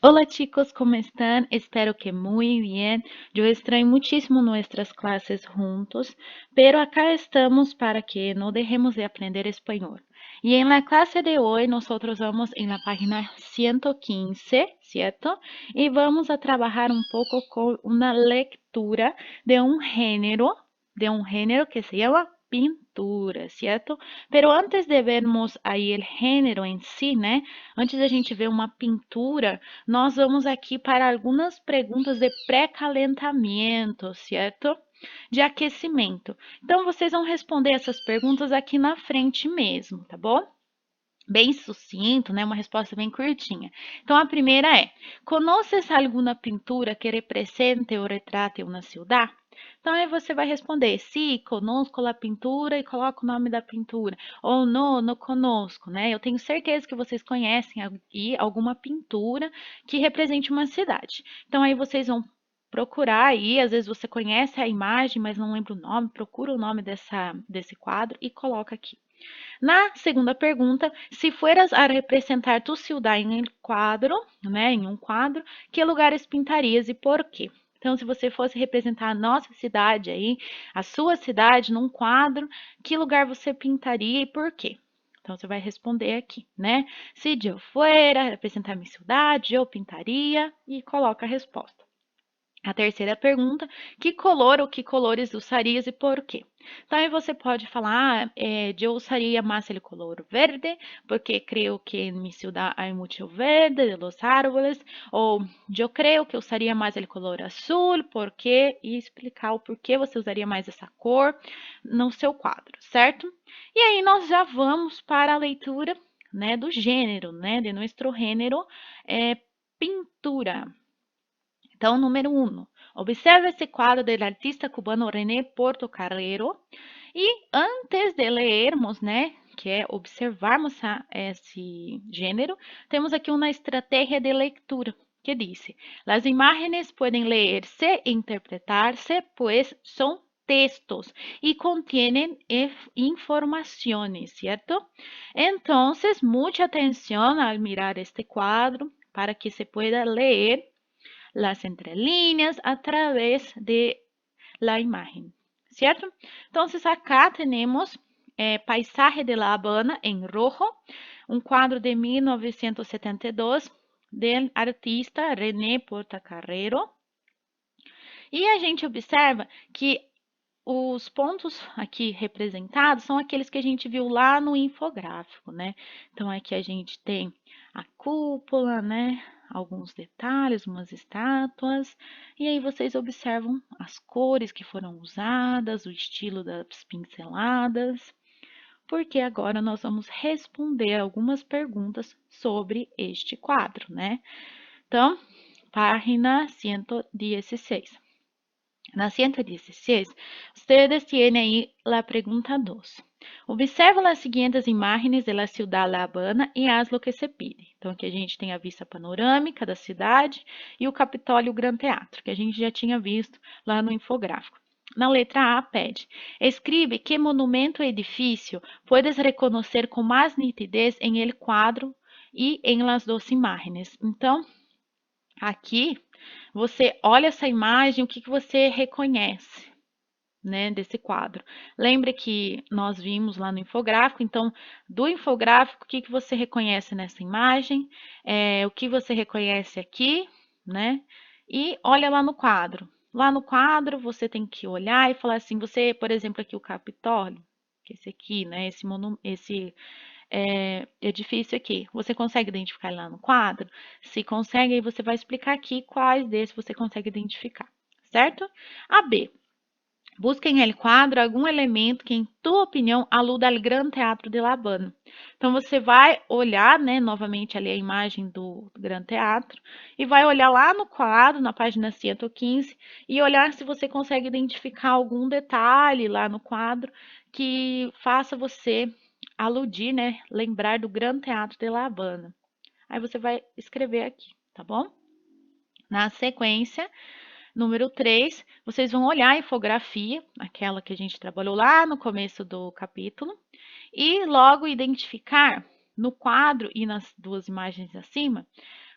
Hola chicos, ¿cómo están? Espero que muy bien. Yo extraño muchísimo nuestras clases juntos, pero acá estamos para que no dejemos de aprender español. Y en la clase de hoy nosotros vamos en la página 115, ¿cierto? Y vamos a trabajar un poco con una lectura de un género que se llama pintura, ¿cierto? Pero antes de vermos aí el gênero em si, né? Antes da gente ver uma pintura, nós vamos aqui para algumas perguntas de pré-calentamento, certo? De aquecimento. Então, vocês vão responder essas perguntas aqui na frente mesmo, tá bom? Bem sucinto, né? Uma resposta bem curtinha. Então, a primeira é: Conoces alguma pintura que represente ou retrate uma cidade? Então, aí você vai responder: Sí, conosco a pintura e coloca o nome da pintura. Ou no, não conosco, né? Eu tenho certeza que vocês conhecem aqui alguma pintura que represente uma cidade. Então, aí vocês vão procurar aí, às vezes você conhece a imagem, mas não lembra o nome, procura o nome desse quadro e coloca aqui. Na segunda pergunta, se fueras a representar tu ciudad em um quadro, né, em um quadro, que lugares pintarias e por quê? Então, se você fosse representar a nossa cidade aí, a sua cidade num quadro, que lugar você pintaria e por quê? Então, você vai responder aqui, né? Se eu fuera representar minha cidade, eu pintaria e coloca a resposta. A terceira pergunta: que color ou que colores usarias e por quê? Então, aí você pode falar, eu usaria mais o color verde, porque creio que em minha cidade há muito verde de los árboles, ou eu creio que usaria mais o color azul, porque, e explicar o porquê você usaria mais essa cor no seu quadro, certo? E aí nós já vamos para a leitura, né, do gênero, né, de nosso gênero, pintura. Então, número 1. Observe esse quadro do artista cubano René Portocarrero. E antes de lermos, né, que é observarmos esse gênero, temos aqui uma estratégia de leitura que diz: as imagens podem ler-se e interpretar-se, pois são textos e contêm informações, certo? Então, muita atenção ao mirar este quadro para que se pueda ler las entrelíneas a través de la imagen, ¿cierto? Entonces acá tenemos Paisaje de La Habana en rojo, un cuadro de 1972 del artista René Portocarrero. E a gente observa que os pontos aqui representados são aqueles que a gente viu lá no infográfico, né? Então, aqui a gente tem a cúpula, né? Alguns detalhes, umas estátuas, e aí vocês observam as cores que foram usadas, o estilo das pinceladas, porque agora nós vamos responder algumas perguntas sobre este quadro, né? Então, página 116. Na 116, ustedes tienen ahí la pregunta 2. Observa las siguientes imagens de la ciudad La Habana e haz lo que se pide. Então, aqui a gente tem a vista panorâmica da cidade e o Capitólio Gran Teatro, que a gente já tinha visto lá no infográfico. Na letra A, pede: escribe que monumento ou edifício puedes reconhecer com mais nitidez em el quadro e em las dos imágenes. Então, aqui você olha essa imagem, o que você reconhece, né, desse quadro? Lembre que nós vimos lá no infográfico, então, do infográfico, o que você reconhece nessa imagem, o que você reconhece aqui, né? E olha lá no quadro. Lá no quadro, você tem que olhar e falar assim, você, por exemplo, aqui o Capitólio, que é esse aqui, né, esse edifício aqui. Você consegue identificar lá no quadro? Se consegue, aí você vai explicar aqui quais desses você consegue identificar, certo? A B. Busca em el quadro algum elemento que, em tua opinião, aluda ao Gran Teatro de La Habana. Então, você vai olhar, né, novamente ali a imagem do Gran Teatro e vai olhar lá no quadro, na página 115, e olhar se você consegue identificar algum detalhe lá no quadro que faça você aludir, né, lembrar do Gran Teatro de La Habana. Aí você vai escrever aqui, tá bom? Na sequência, número 3, vocês vão olhar a infografia, aquela que a gente trabalhou lá no começo do capítulo, e logo identificar no quadro e nas duas imagens acima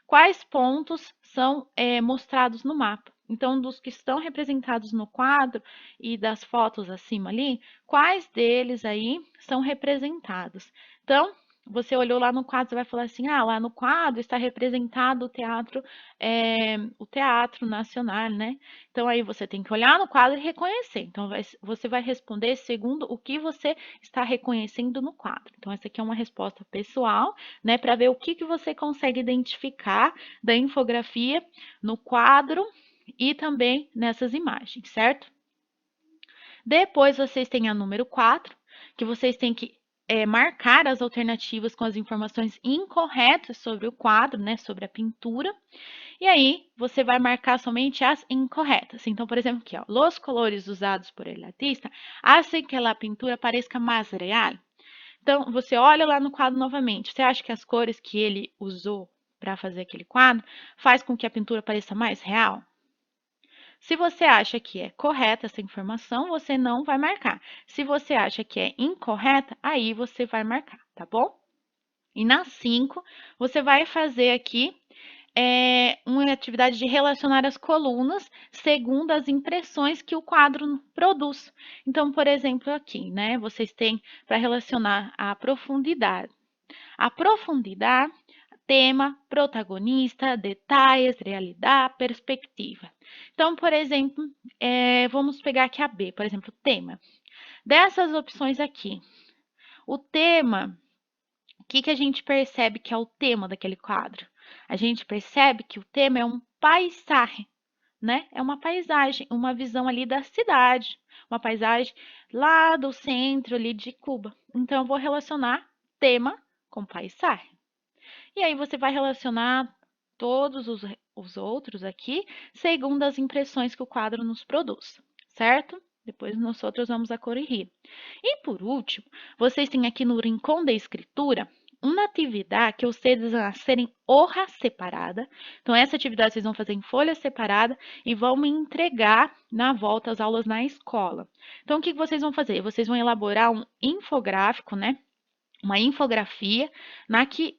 quais pontos são mostrados no mapa. Então, dos que estão representados no quadro e das fotos acima ali, quais deles aí são representados? Então, você olhou lá no quadro, você vai falar assim, ah, lá no quadro está representado o teatro nacional, né? Então, aí você tem que olhar no quadro e reconhecer. Então, você vai responder segundo o que você está reconhecendo no quadro. Então, essa aqui é uma resposta pessoal, né? Para ver o que você consegue identificar da infografia no quadro e também nessas imagens, certo? Depois, vocês têm a número 4, que vocês têm que marcar as alternativas com as informações incorretas sobre o quadro, né, sobre a pintura. E aí, você vai marcar somente as incorretas. Então, por exemplo, aqui, ó, os colores usados por el artista hacen que a pintura parezca mais real. Então, você olha lá no quadro novamente. Você acha que as cores que ele usou para fazer aquele quadro faz com que a pintura pareça mais real? Se você acha que é correta essa informação, você não vai marcar. Se você acha que é incorreta, aí você vai marcar, tá bom? E na 5, você vai fazer aqui uma atividade de relacionar as colunas segundo as impressões que o quadro produz. Então, por exemplo, aqui, né, vocês têm para relacionar a profundidade. A profundidade, tema, protagonista, detalhes, realidade, perspectiva. Então, por exemplo, vamos pegar aqui a B, por exemplo, tema. Dessas opções aqui, o tema, o que a gente percebe que é o tema daquele quadro? A gente percebe que o tema é um paisagem, né? É uma paisagem, uma visão ali da cidade, uma paisagem lá do centro ali de Cuba. Então, eu vou relacionar tema com paisagem. E aí você vai relacionar todos os outros aqui segundo as impressões que o quadro nos produz, certo? Depois nós outros vamos a corrigir. E por último, vocês têm aqui no rincão da escritura uma atividade que vocês vão fazer em hoja separada. Então, essa atividade vocês vão fazer em folha separada e vão me entregar na volta às aulas na escola. Então, o que vocês vão fazer? Vocês vão elaborar um infográfico, né? Uma infografia na que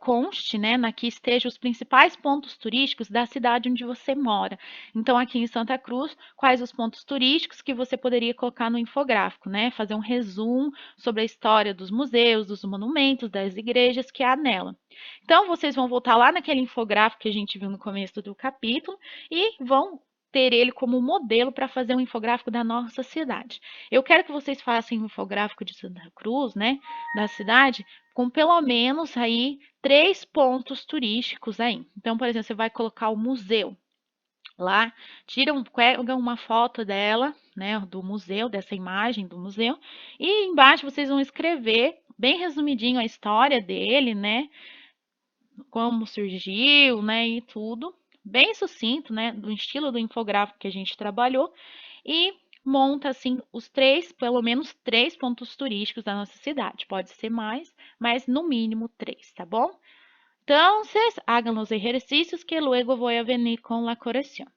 conste, né, na que estejam os principais pontos turísticos da cidade onde você mora. Então, aqui em Santa Cruz, quais os pontos turísticos que você poderia colocar no infográfico, né? Fazer um resumo sobre a história dos museus, dos monumentos, das igrejas que há nela. Então, vocês vão voltar lá naquele infográfico que a gente viu no começo do capítulo e vão ter ele como modelo para fazer um infográfico da nossa cidade. Eu quero que vocês façam um infográfico de Santa Cruz, né, da cidade, com pelo menos aí 3 pontos turísticos aí. Então, por exemplo, você vai colocar o museu lá, pega uma foto dela, né, do museu, dessa imagem do museu, e embaixo vocês vão escrever bem resumidinho a história dele, né, como surgiu, né, e tudo, bem sucinto, né, do estilo do infográfico que a gente trabalhou, e monta assim os 3, pelo menos 3 pontos turísticos da nossa cidade. Pode ser mais, mas no mínimo 3, tá bom? Entonces, hagan los ejercicios que luego voy a venir con la corrección.